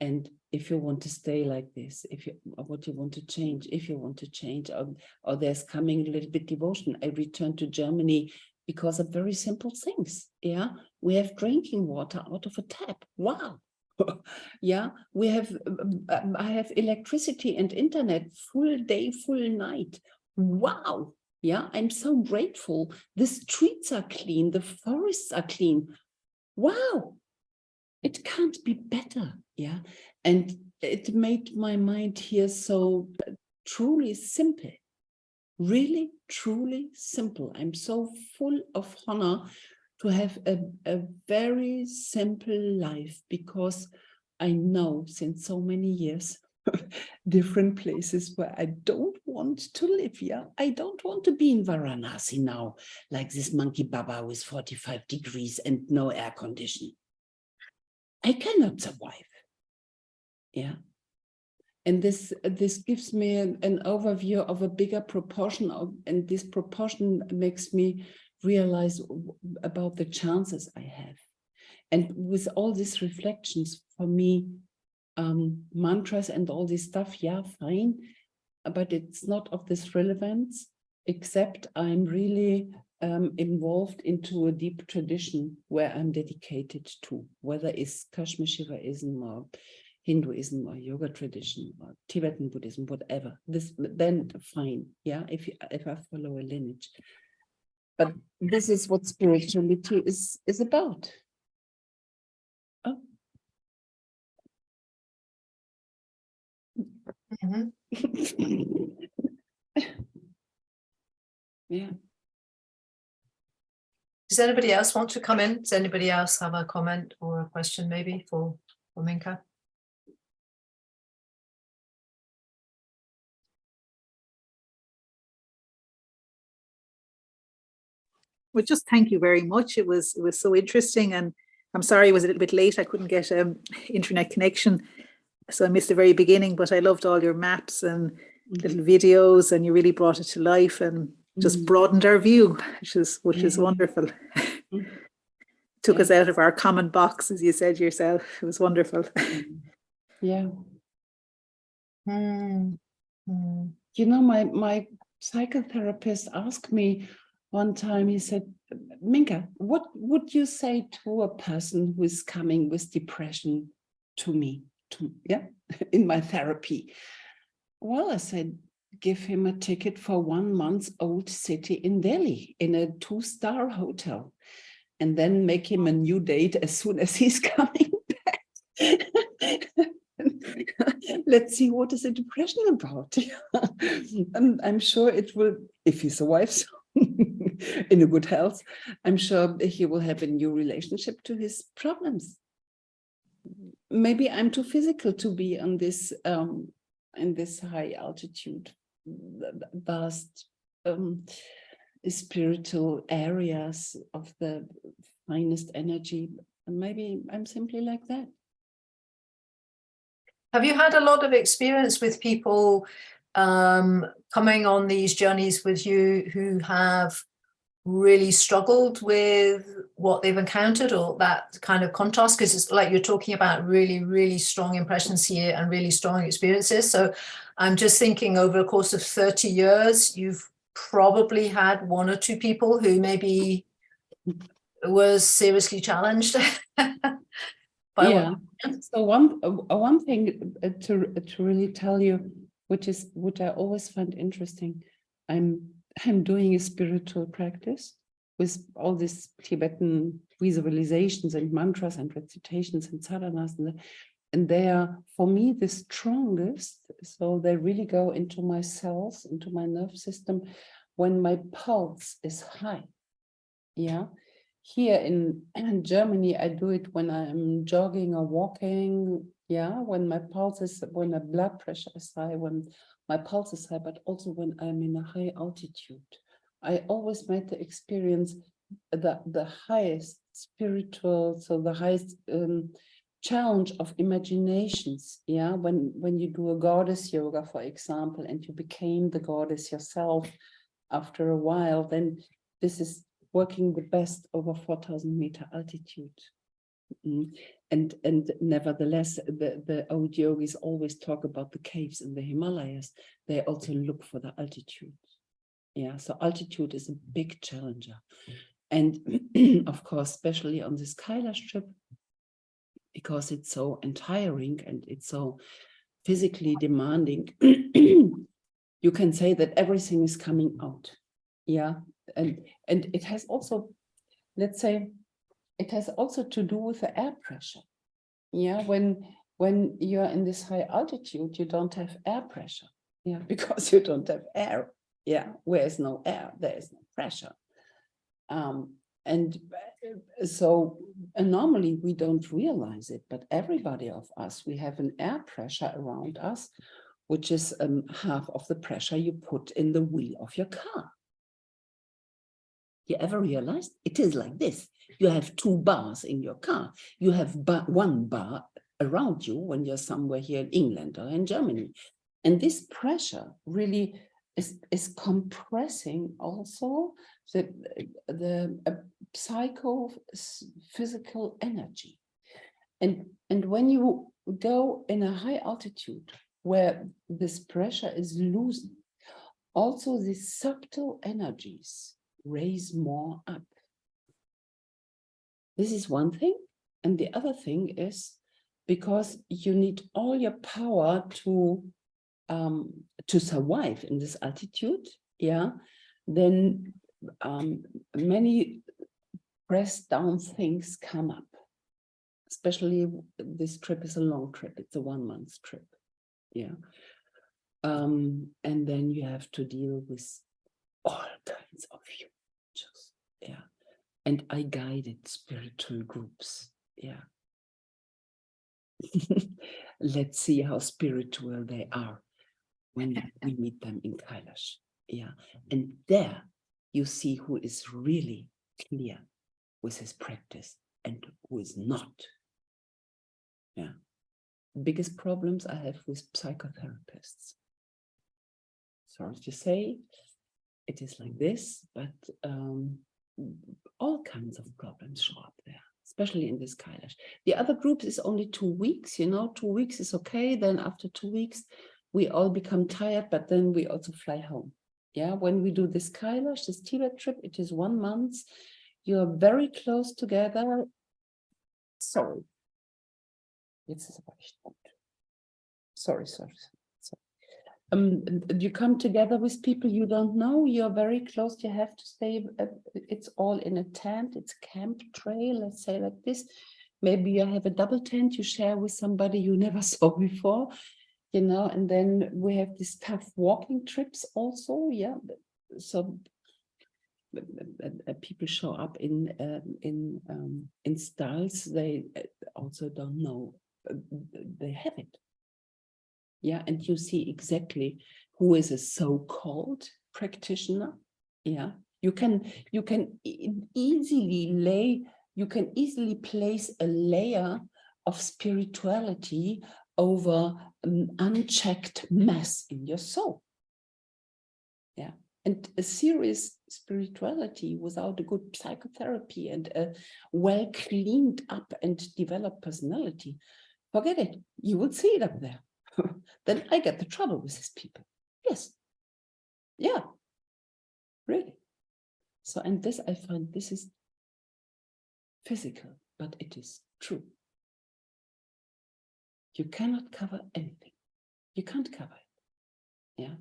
And if you want to stay like this, what you want to change, if you want to change, or there's coming a little bit devotion. I returned to Germany because of very simple things. Yeah, we have drinking water out of a tap. Wow. Yeah, we have. I have electricity and internet full day, full night. Wow. Yeah, I'm so grateful. The streets are clean. The forests are clean. Wow. It can't be better. Yeah, and it made my mind here so truly simple. Really, truly simple. I'm so full of honor to have a very simple life, because I know since so many years different places where I don't want to live. Yeah, I don't want to be in Varanasi now, like this monkey baba with 45 degrees and no air conditioning. I cannot survive. Yeah. And this gives me an overview of a bigger proportion of, and this proportion makes me realize about the chances I have. And with all these reflections, for me, mantras and all this stuff, yeah, fine, but it's not of this relevance, except I'm really involved into a deep tradition where I'm dedicated to, whether it's Kashmir Shivaism or Hinduism or yoga tradition or Tibetan Buddhism, whatever. This then fine, yeah, if I follow a lineage. But this is what spirituality is about. Oh. Yeah. Does anybody else want to come in? Does anybody else have a comment or a question maybe for Minka? Well, just thank you very much. It was so interesting, and I'm sorry it was a little bit late. I couldn't get internet connection, so I missed the very beginning. But I loved all your maps and little videos, and you really brought it to life and just broadened our view, which is wonderful. Took us out of our common box, as you said yourself. It was wonderful. Yeah. You know, my psychotherapist asked me, one time he said, Minka, what would you say to a person who is coming with depression to me, in my therapy? Well, I said, give him a ticket for 1 month's old city in Delhi in a 2-star hotel, and then make him a new date as soon as he's coming back. Let's see what is the depression about. I'm sure it will, if he survives in a good health, I'm sure he will have a new relationship to his problems. Maybe I'm too physical to be on this in this high altitude, vast spiritual areas of the finest energy. Maybe I'm simply like that. Have you had a lot of experience with people coming on these journeys with you who have really struggled with what they've encountered, or that kind of contrast? Because it's like you're talking about really, really strong impressions here and really strong experiences. So I'm just thinking, over the course of 30 years, you've probably had 1 or 2 people who maybe was seriously challenged. Yeah. So one thing to really tell you, which I always find interesting, I'm doing a spiritual practice with all these Tibetan visualizations and mantras and recitations and sadhanas, and they are, for me, the strongest. So they really go into my cells, into my nerve system, when my pulse is high. Yeah. Here in Germany, I do it when I'm jogging or walking. Yeah, when my blood pressure is high, when my pulse is high, but also when I'm in a high altitude. I always made the experience the highest spiritual, so the highest challenge of imaginations. Yeah, when you do a goddess yoga, for example, and you became the goddess yourself after a while, then this is working the best over 4,000-meter altitude. And nevertheless, the old yogis always talk about the caves in the Himalayas. They also look for the altitude. Yeah, so altitude is a big challenger. And of course, especially on this Kailash trip, because it's so tiring and it's so physically demanding, you can say that everything is coming out. Yeah, and it has also, let's say, it has also to do with the air pressure. Yeah, when you're in this high altitude, you don't have air pressure. Yeah, because you don't have air. Yeah, where is no air, there is no pressure. And so normally we don't realize it, but everybody of us, we have an air pressure around us, which is half of the pressure you put in the wheel of your car. You ever realized? It is like this. You have 2 bars in your car. You have 1 bar around you when you're somewhere here in England or in Germany. And this pressure really is compressing also the psychophysical energy. And when you go in a high altitude where this pressure is loosened, also the subtle energies raise more up. This is one thing. And the other thing is, because you need all your power to survive in this altitude, yeah, then many pressed down things come up. Especially this trip is a long trip. It's a 1-month trip. Yeah. And then you have to deal with all kinds of futures. Yeah. And I guided spiritual groups. Yeah. Let's see how spiritual they are when we meet them in Kailash. Yeah. And there you see who is really clear with his practice and who is not. Yeah. Biggest problems I have with psychotherapists. Sorry to say, it is like this, but all kinds of problems show up there, especially in this Kailash. The other group is only 2 weeks, 2 weeks is okay. Then after 2 weeks, we all become tired, but then we also fly home. Yeah, when we do this Kailash, this Tibet trip, it is 1 month. You're very close together. Sorry. Jetzt ist aber echt gut. Sorry. You come together with people you don't know, you're very close, you have to stay, it's all in a tent, it's a camp trail, let's say like this. Maybe you have a double tent you share with somebody you never saw before, you know, and then we have these tough walking trips also, yeah. So people show up in styles they also don't know they have it. Yeah, and you see exactly who is a so-called practitioner. Yeah, you can easily place a layer of spirituality over an unchecked mess in your soul. Yeah, and a serious spirituality without a good psychotherapy and a well cleaned up and developed personality, forget it. You would see it up there. Then I get the trouble with these people. Yes. Yeah. Really. So, and this, I find this is physical, but it is true. You cannot cover anything. You can't cover it. Yeah.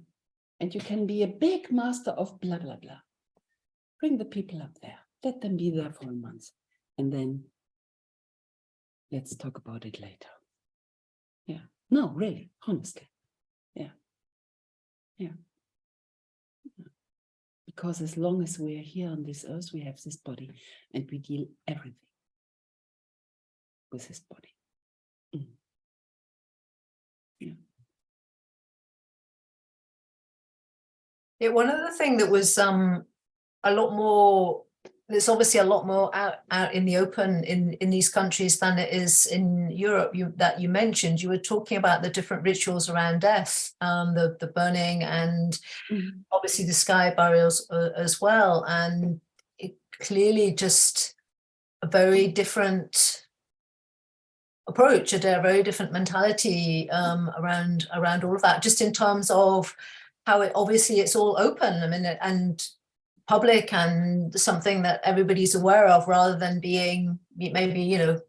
And you can be a big master of blah, blah, blah. Bring the people up there. Let them be there for a month. And then let's talk about it later. Yeah. No, really, honestly. Yeah. Yeah. Because as long as we are here on this earth, we have this body and we deal everything with this body. Yeah. Yeah, one other thing that was a lot more, there's obviously a lot more out in the open in these countries than it is in Europe that you mentioned. You were talking about the different rituals around death, the burning and obviously the sky burials as well. And it clearly just a very different approach, a very different mentality around all of that, just in terms of how it obviously it's all open. I mean, and public and something that everybody's aware of, rather than being maybe, you know,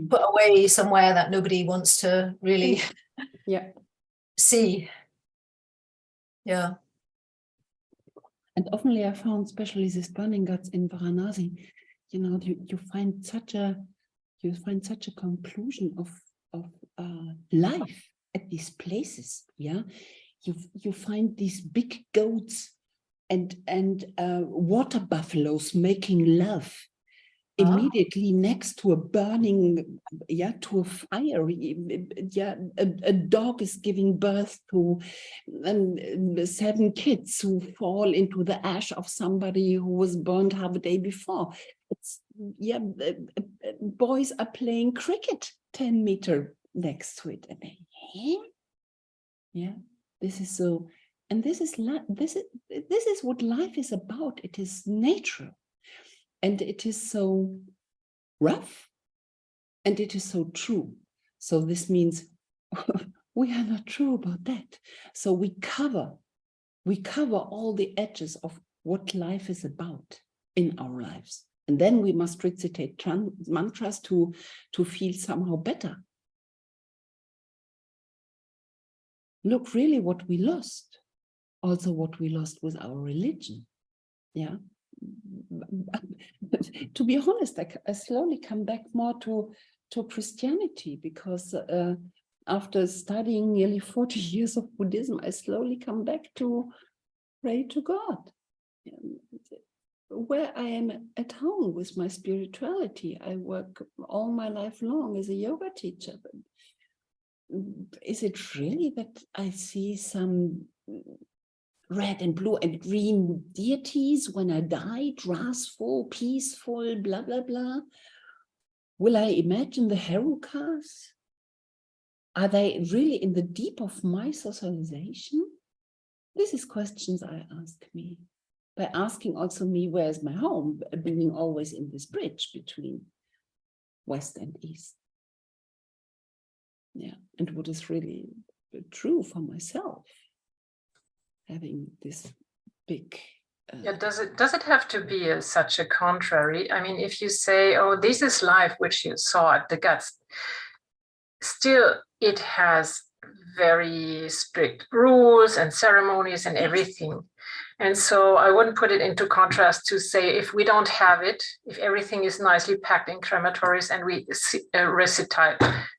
put away somewhere that nobody wants to really see. Yeah. And oftenly I found, especially these burning guts in Varanasi, you know, you find such a conclusion of life at these places. Yeah, you find these big goats and water buffaloes making love immediately next to a burning, to a fire. A dog is giving birth to 7 kids who fall into the ash of somebody who was burned half a day before. It's boys are playing cricket 10 meters next to it. And this is so, and this is what life is about. It is natural. And it is so rough, and it is so true. So this means we are not true about that. So we cover all the edges of what life is about in our lives. And then we must recitate mantras to feel somehow better. Look really what we lost. Also what we lost with our religion. Yeah. To be honest, I slowly come back more to Christianity, because after studying nearly 40 years of Buddhism, I slowly come back to pray to God, where I am at home with my spirituality. I work all my life long as a yoga teacher. Is it really that I see some red and blue and green deities when I died, wrathful, peaceful, blah, blah, blah? Will I imagine the Herukas? Are they really in the deep of my socialization? This is questions I ask me. By asking also me, where's my home? Being always in this bridge between West and East. Yeah, and what is really true for myself. having this big. Yeah, does it have to be such a contrary? I mean, if you say, oh, this is life, which you saw at the guts, still it has very strict rules and ceremonies and everything. And so I wouldn't put it into contrast to say, if we don't have it, if everything is nicely packed in crematories and we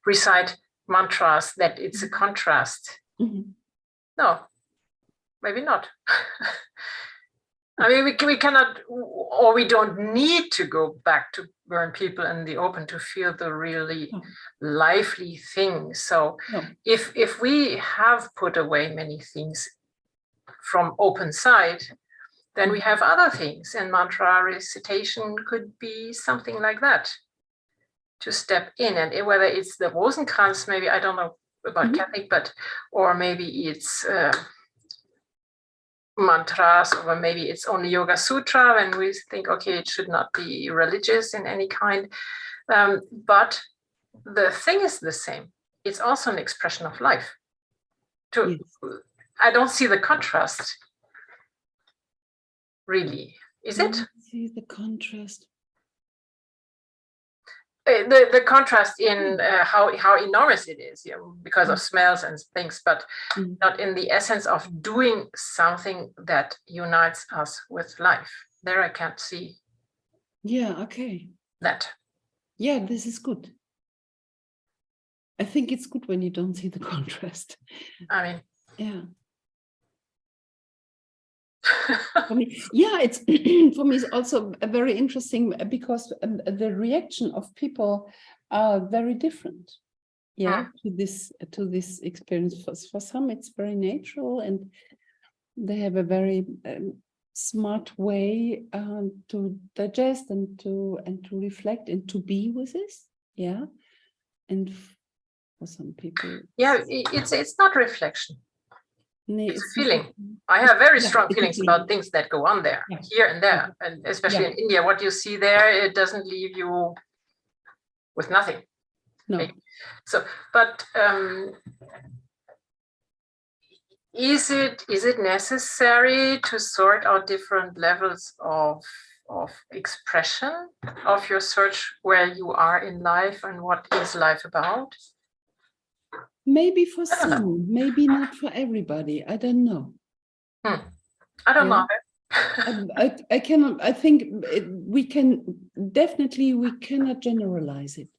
recite mantras, that it's a contrast. Mm-hmm. No, maybe not. I mean, we cannot, or we don't need to go back to burn people in the open to feel the really lively things. So if we have put away many things from open side, then we have other things, and mantra recitation could be something like that, to step in. And whether it's the Rosenkranz, maybe, I don't know about Catholic, but, or maybe it's mantras, or maybe it's only Yoga Sutra, and we think, okay, it should not be religious in any kind. But the thing is the same. It's also an expression of life. I don't see the contrast, really. Is it? I see the contrast. The contrast in how enormous it is, because of smells and things, but not in the essence of doing something that unites us with life. There I can't see. Yeah, okay. That. Yeah, this is good. I think it's good when you don't see the contrast. I mean, yeah. For me, yeah, it's for me it's also very interesting because the reaction of people are very different. Yeah, to this experience. For some, it's very natural, and they have a very smart way to digest and to reflect and to be with this. Yeah, and for some people, yeah, it's not reflection. It's a feeling. I have very strong feelings about things that go on there, here and there, and especially in India. What you see there, it doesn't leave you with nothing. No. Okay. So, but is it necessary to sort out different levels of expression of your search, where you are in life and what is life about? Maybe for some, maybe not for everybody. I don't know. I don't know. I cannot. I think we cannot generalize it.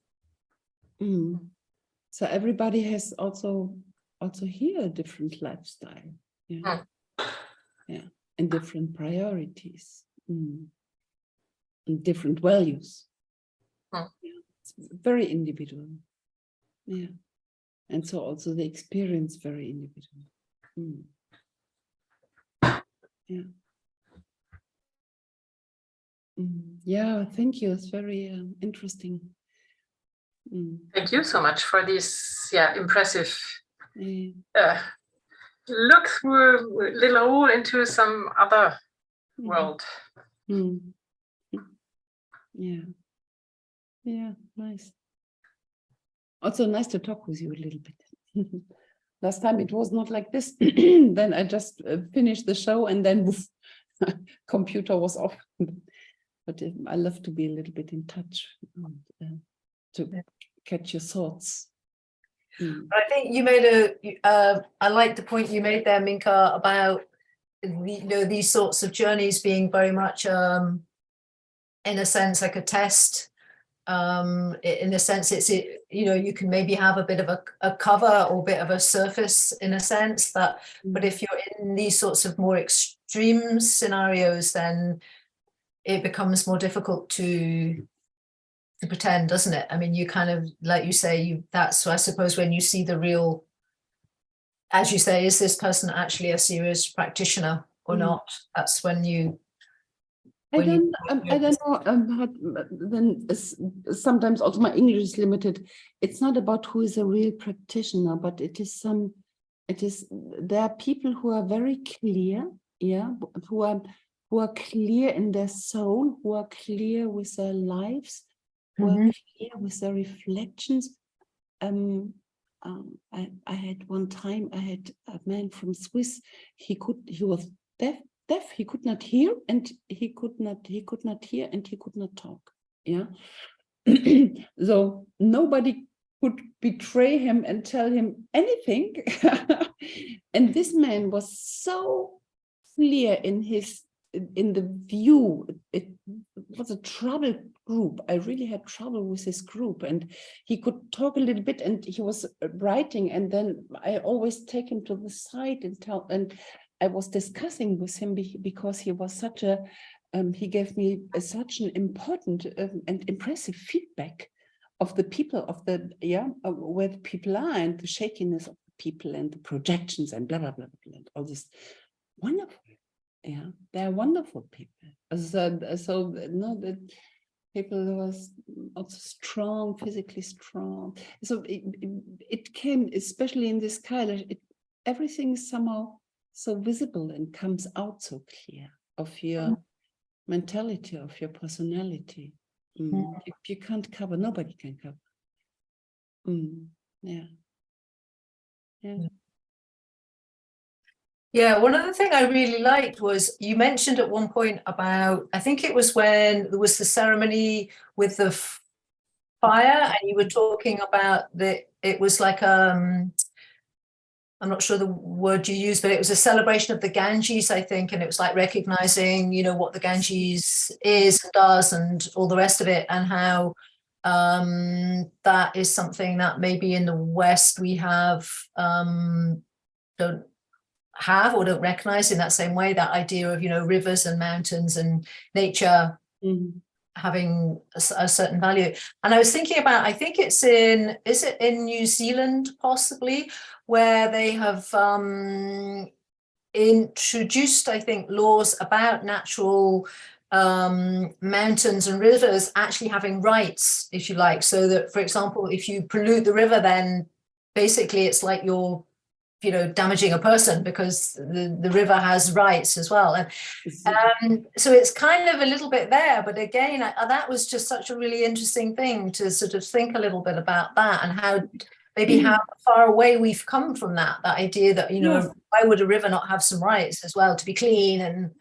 So everybody has also here a different lifestyle. Yeah, and different priorities, and different values. It's very individual. Yeah. And so also the experience very individual. Yeah. Yeah, thank you. It's very interesting. Thank you so much for this impressive look through a little hole into some other world. Yeah, nice. Also nice to talk with you a little bit. Last time it was not like this. Then I just finished the show and then woof, computer was off. But I love to be a little bit in touch and to catch your thoughts. I think you made I like the point you made there, Minka, about these sorts of journeys being very much in a sense like a test. In a sense, you can maybe have a bit of a cover or a bit of a surface in a sense, but if you're in these sorts of more extreme scenarios, then it becomes more difficult to pretend, doesn't it? I mean, you kind of, like you say, that's, I suppose, when you see the real, as you say, is this person actually a serious practitioner or not? That's when you. I don't know. Then sometimes also my English is limited. It's not about who is a real practitioner, but there are people who are very clear, who are clear in their soul, who are clear with their lives, who are clear with their reflections. I had one time, I had a man from Swiss. He was deaf. He could not hear, and he could not hear, and he could not talk. Yeah. So nobody could betray him and tell him anything. And this man was so clear in the view. It was a trouble group. I really had trouble with this group, and he could talk a little bit, and he was writing, and then I always take him to the side and I was discussing with him because he was such a he gave me such an important and impressive feedback of the people, of the where the people are, and the shakiness of the people, and the projections, and blah blah blah, blah, and all this. Wonderful. Yeah, they're wonderful people. So no, the people who was also strong, physically strong. So it came, especially in this college, everything is somehow so visible and comes out so clear of your mentality, of your personality. You can't cover, nobody can cover. Yeah. Yeah, one other thing I really liked was you mentioned at one point about, I think it was when there was the ceremony with the fire, and you were talking about it was like I'm not sure the word you used, but it was a celebration of the Ganges, I think, and it was like recognizing, what the Ganges is and does and all the rest of it, and how that is something that maybe in the West we don't have or don't recognize in that same way, that idea of, rivers and mountains and nature having a certain value. And I was thinking about, I think is it in New Zealand possibly, where they have introduced, I think, laws about natural mountains and rivers actually having rights, if you like, so that, for example, if you pollute the river, then basically it's like you're damaging a person, because the river has rights as well. And so it's kind of a little bit there, but again, that was just such a really interesting thing to sort of think a little bit about that, and how maybe how far away we've come from that idea that, why would a river not have some rights as well to be clean and,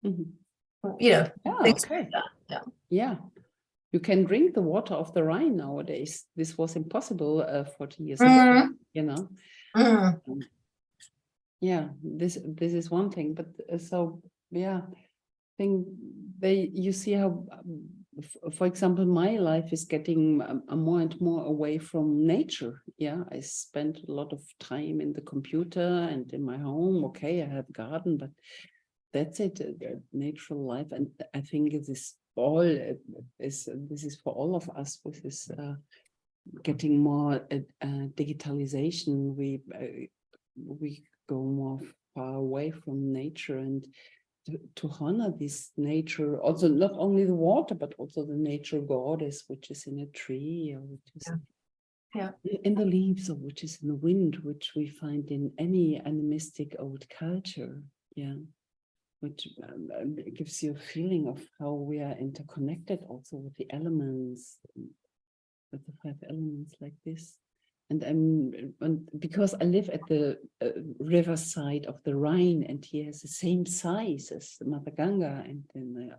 things like that. Yeah. You can drink the water of the Rhine nowadays. This was impossible 40 years ago, Yeah, this is one thing, but I think you see how, for example, my life is getting more and more away from nature. Yeah, I spent a lot of time in the computer and in my home. Okay, I have a garden, but that's it, natural life. And I think this is for all of us with this getting more digitalization. We go more far away from nature, and to honor this nature, also not only the water, but also the nature goddess, which is in a tree, or which is in the leaves, or which is in the wind, which we find in any animistic old culture. Yeah. Which gives you a feeling of how we are interconnected also with the elements, with the 5 elements like this. And because I live at the riverside of the Rhine, and he has the same size as Mother Ganga, and then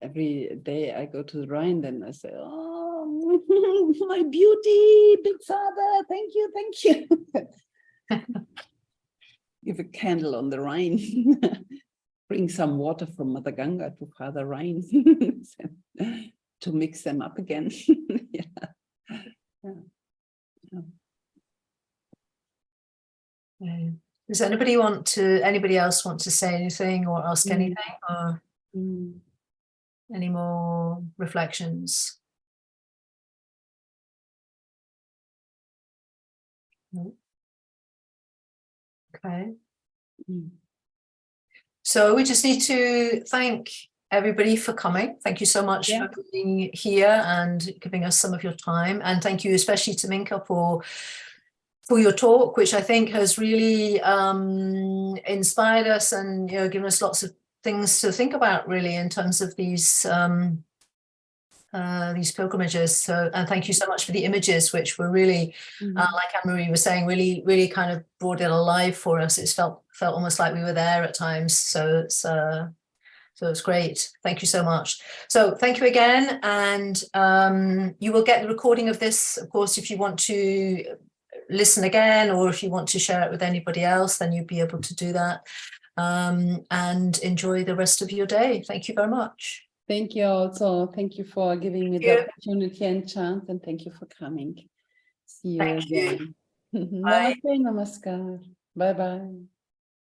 every day I go to the Rhine, then I say, oh, my beauty, big father, thank you. Give a candle on the Rhine. Bring some water from Mother Ganga to Father Rhine to mix them up again. Does anybody else want to say anything or ask anything, or any more reflections? No. Okay. So we just need to thank everybody for coming. Thank you so much for being here and giving us some of your time. And thank you especially to Minka for your talk, which I think has really inspired us and given us lots of things to think about, really, in terms of these these pilgrimages. So, and thank you so much for the images, which were really, like Anne-Marie was saying, really kind of brought it alive for us. It felt almost like we were there at times. So it's great. Thank you so much. So thank you again. And you will get the recording of this, of course, if you want to listen again, or if you want to share it with anybody else, then you'll be able to do that. And enjoy the rest of your day. Thank you very much. Thank you also. Thank you for giving me the opportunity and chance, and thank you for coming. See you Thank you. again. Bye. Namaste, namaskar. Bye bye.